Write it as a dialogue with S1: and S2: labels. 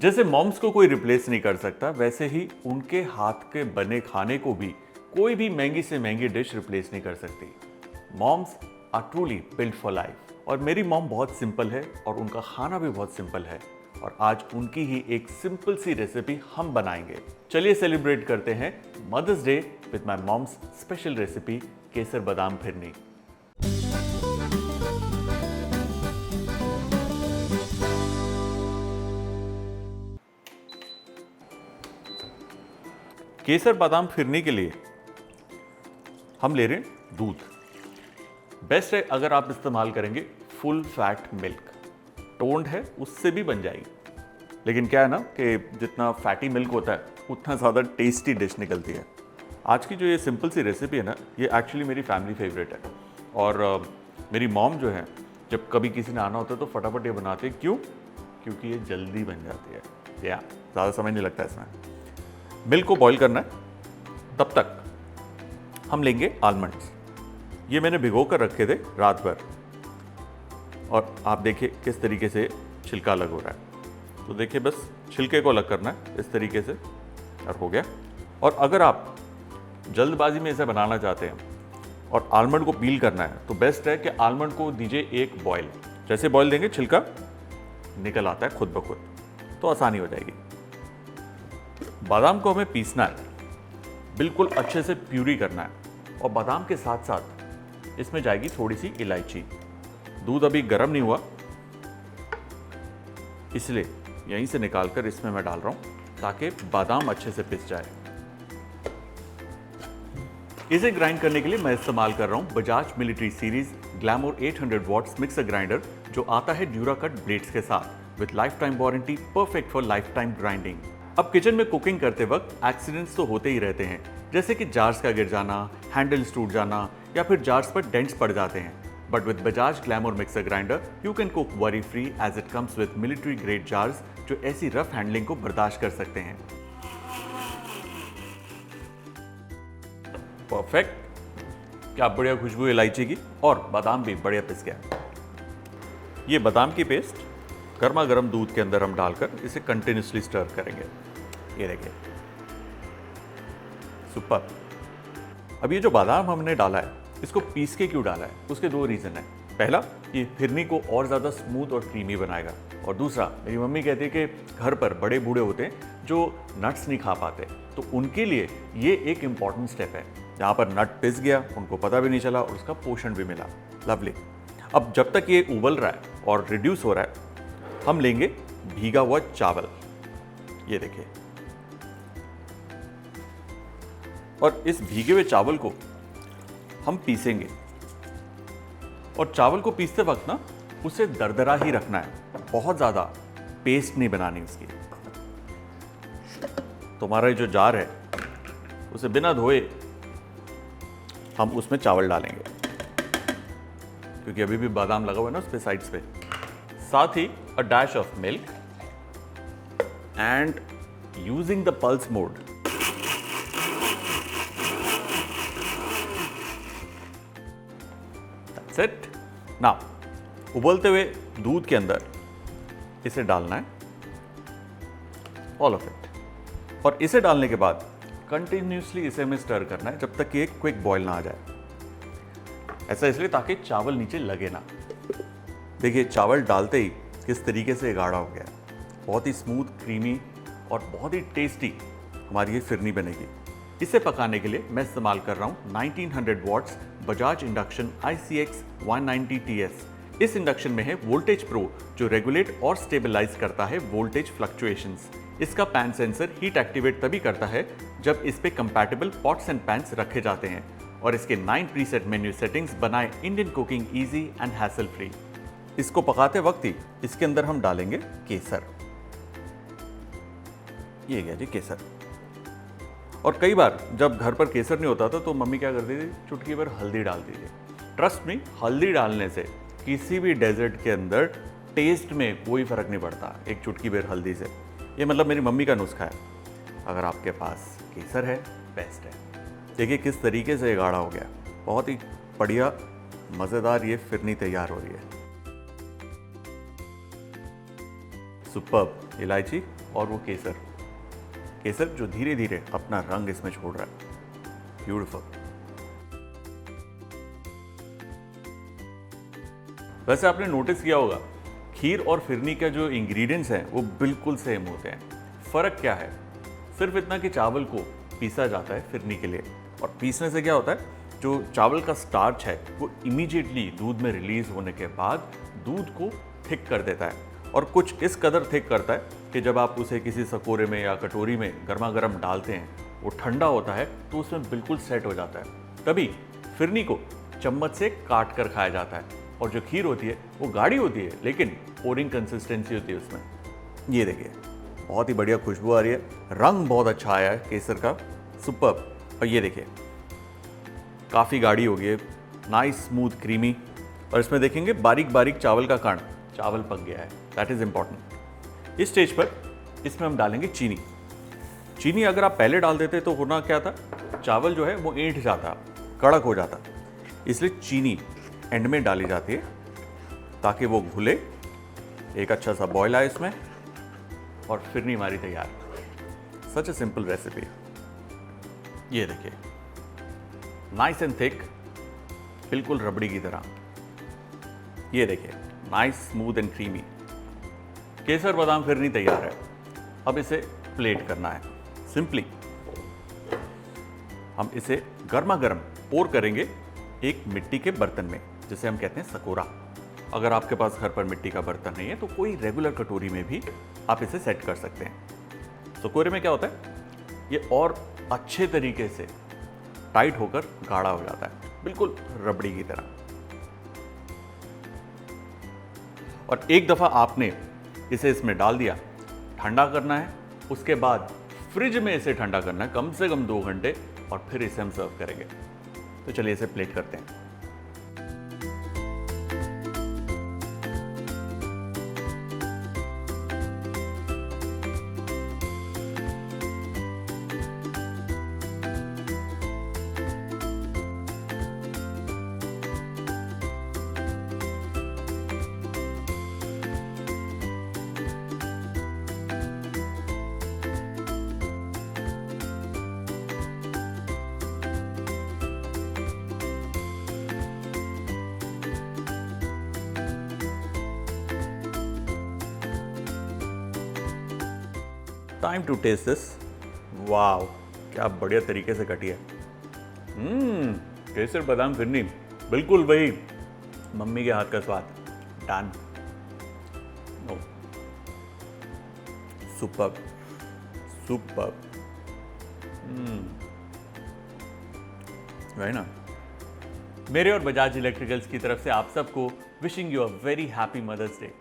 S1: जैसे मॉम्स को कोई रिप्लेस नहीं कर सकता, वैसे ही उनके हाथ के बने खाने को भी कोई भी महंगी से महंगी डिश रिप्लेस नहीं कर सकती। Moms are truly built for life. और मेरी मॉम बहुत सिंपल है और उनका खाना भी बहुत सिंपल है, और आज उनकी ही एक सिंपल सी रेसिपी हम बनाएंगे। चलिए सेलिब्रेट करते हैं mother's day with my mom's special recipe केसर बादाम फिरनी। केसर बादाम फिरनी के लिए हम ले रहे हैं दूध। बेस्ट है अगर आप इस्तेमाल करेंगे फुल फैट मिल्क। टोन्ड है उससे भी बन जाएगी, लेकिन क्या है ना कि जितना फैटी मिल्क होता है उतना ज़्यादा टेस्टी डिश निकलती है। आज की जो ये सिंपल सी रेसिपी है ना, ये एक्चुअली मेरी फैमिली फेवरेट है। और मेरी मॉम जो है, जब कभी किसी ने आना होता है तो फटाफट ये बनाते हैं। क्यों? क्योंकि ये जल्दी बन जाती है, या ज़्यादा समय नहीं लगता इसमें। मिल्क को बॉईल करना है, तब तक हम लेंगे आलमंड्स। ये मैंने भिगो कर रखे थे रात भर, और आप देखिए किस तरीके से छिलका अलग हो रहा है। तो देखिए बस छिलके को अलग करना है इस तरीके से, और हो गया। और अगर आप जल्दबाजी में इसे बनाना चाहते हैं और आलमंड को पील करना है, तो बेस्ट है कि आलमंड को दीजिए एक बॉयल। जैसे बॉयल देंगे छिलका निकल आता है खुद ब खुद, तो आसानी हो जाएगी। बादाम को हमें पीसना है, बिल्कुल अच्छे से प्यूरी करना है, और बादाम के साथ साथ इसमें जाएगी थोड़ी सी इलायची। दूध अभी गर्म नहीं हुआ, इसलिए यहीं से निकालकर इसमें मैं डाल रहा हूं ताकि बादाम अच्छे से पिस जाए। इसे ग्राइंड करने के लिए मैं इस्तेमाल कर रहा हूं Bajaj military series Glamore 800 watts mixer grinder, जो आता है ड्यूराकट ब्लेड्स के साथ with life time warranty, perfect for life time grinding. अब किचन में कुकिंग करते वक्त एक्सीडेंट्स तो होते ही रहते हैं, जैसे कि जार्स का गिर जाना, हैंडल्स टूट जाना, या फिर जार्स पर डेंट्स पड़ जाते हैं। But with Bajaj Glamore mixer grinder you can cook worry free, as it comes with military grade jars जो ऐसी रफ हैंडलिंग को बर्दाश्त कर सकते हैं। परफेक्ट, क्या बढ़िया खुशबू इलायची की, और बादाम भी बढ़िया पिस गया। ये बादाम की पेस्ट गर्मा गर्म दूध के अंदर हम डालकर इसे कंटिन्यूसली स्टर करेंगे। ये देखिए, सुपर। अब ये जो बादाम हमने डाला है, इसको पीस के क्यों डाला है, उसके दो रीजन है। पहला, ये फिरनी को और ज़्यादा स्मूथ और क्रीमी बनाएगा, और दूसरा, मेरी मम्मी कहती है कि घर पर बड़े बूढ़े होते हैं जो नट्स नहीं खा पाते, तो उनके लिए ये एक इंपॉर्टेंट स्टेप है। जहाँ पर नट पिस गया, उनको पता भी नहीं चला और उसका पोषण भी मिला। लवली। अब जब तक ये उबल रहा है और रिड्यूस हो रहा है, हम लेंगे भीगा हुआ चावल। ये देखिए, और इस भीगे हुए चावल को हम पीसेंगे, और चावल को पीसते वक्त ना उसे दरदरा ही रखना है, बहुत ज्यादा पेस्ट नहीं बनानी उसकी। तुम्हारा जो जार है उसे बिना धोए हम उसमें चावल डालेंगे, क्योंकि अभी भी बादाम लगा हुआ है ना उस पे साइड्स पे। साथ ही a dash of milk and using the pulse mode that's it। now उबलते हुए दूध के अंदर इसे डालना है, all of it, और इसे डालने के बाद कंटिन्यूसली इसे हमें स्टर करना है जब तक कि एक क्विक बॉयल ना आ जाए। ऐसा इसलिए ताकि चावल नीचे लगे ना। देखिए, चावल डालते ही किस तरीके से गाढ़ा हो गया है, बहुत ही स्मूथ, क्रीमी और बहुत ही टेस्टी हमारी ये फिरनी बनेगी। इसे पकाने के लिए मैं इस्तेमाल कर रहा हूँ 1900 watts Bajaj induction ICX 190 TS। इस इंडक्शन में है वोल्टेज प्रो, जो रेगुलेट और स्टेबलाइज करता है वोल्टेज फ्लक्चुएशंस। इसका पैन सेंसर हीट एक्टिवेट तभी करता है जब इस पे कंपैटिबल पॉट्स एंड पैन्स रखे जाते हैं, और इसके 9 प्रीसेट मेन्यू सेटिंग्स बनाए Indian cooking easy and hassle free. इसको पकाते वक्त ही इसके अंदर हम डालेंगे केसर। ये गया जी केसर। और कई बार जब घर पर केसर नहीं होता था तो मम्मी क्या करती थी, चुटकी भर हल्दी डाल दीजिए। ट्रस्ट मी, हल्दी डालने से किसी भी डेजर्ट के अंदर टेस्ट में कोई फर्क नहीं पड़ता एक चुटकी भर हल्दी से। ये मतलब मेरी मम्मी का नुस्खा है। अगर आपके पास केसर है, बेस्ट है। देखिए किस तरीके से गाढ़ा हो गया, बहुत ही बढ़िया मज़ेदार ये फिरनी तैयार हो रही है। सुपर्ब इलायची और वो केसर, केसर जो धीरे धीरे अपना रंग इसमें छोड़ रहा है। ब्यूटीफुल। वैसे आपने नोटिस किया होगा खीर और फिरनी के जो इंग्रेडिएंट्स हैं वो बिल्कुल सेम होते हैं। फर्क क्या है? सिर्फ इतना कि चावल को पीसा जाता है फिरनी के लिए, और पीसने से क्या होता है, जो चावल का स्टार्च है वो इमीडिएटली दूध में रिलीज होने के बाद दूध को थिक कर देता है, और कुछ इस कदर थिक करता है कि जब आप उसे किसी सकोरे में या कटोरी में गर्मा गर्म डालते हैं, वो ठंडा होता है तो उसमें बिल्कुल सेट हो जाता है। तभी फिरनी को चम्मच से काट कर खाया जाता है, और जो खीर होती है वो गाढ़ी होती है लेकिन पोरिंग कंसिस्टेंसी होती है उसमें। ये देखिए बहुत ही बढ़िया खुशबू आ रही है, रंग बहुत अच्छा आया है केसर का, सुपर्ब। और ये देखिए काफ़ी गाढ़ी हो गई है, नाइस स्मूथ क्रीमी, और इसमें देखेंगे बारीक बारीक चावल का कण, चावल पक गया है, दैट इज़ इम्पॉर्टेंट। इस स्टेज पर इसमें हम डालेंगे चीनी। चीनी अगर आप पहले डाल देते तो होना क्या था, चावल जो है वो ऐंठ जाता, कड़क हो जाता, इसलिए चीनी एंड में डाली जाती है ताकि वो घुले, एक अच्छा सा बॉयल आए इसमें, और फिरनी हमारी तैयार। सच ए सिंपल रेसिपी। ये देखिए नाइस एंड थिक, बिल्कुल रबड़ी की तरह। ये देखिए नाइस स्मूथ एंड क्रीमी, केसर बादाम फिरनी तैयार है। अब इसे प्लेट करना है। सिंपली हम इसे गर्मा गर्म पोर करेंगे एक मिट्टी के बर्तन में, जिसे हम कहते हैं सकोरा। अगर आपके पास घर पर मिट्टी का बर्तन नहीं है तो कोई रेगुलर कटोरी में भी आप इसे सेट कर सकते हैं। सकोरे में क्या होता है, ये और अच्छे तरीके से टाइट होकर गाढ़ा हो जाता है, बिल्कुल रबड़ी की तरह। और एक दफा आपने इसे इसमें डाल दिया, ठंडा करना है, उसके बाद फ्रिज में इसे ठंडा करना है कम से कम 2 घंटे, और फिर इसे हम सर्व करेंगे। तो चलिए इसे प्लेट करते हैं। Time to taste this. Wow, क्या बढ़िया तरीके से कटी है। केसर बादाम फिरनी, बिल्कुल वही मम्मी के हाथ का स्वाद। डन। Superb superb. वही ना। मेरे और बजाज इलेक्ट्रिकल्स की तरफ से आप सबको wishing you a very happy mother's day.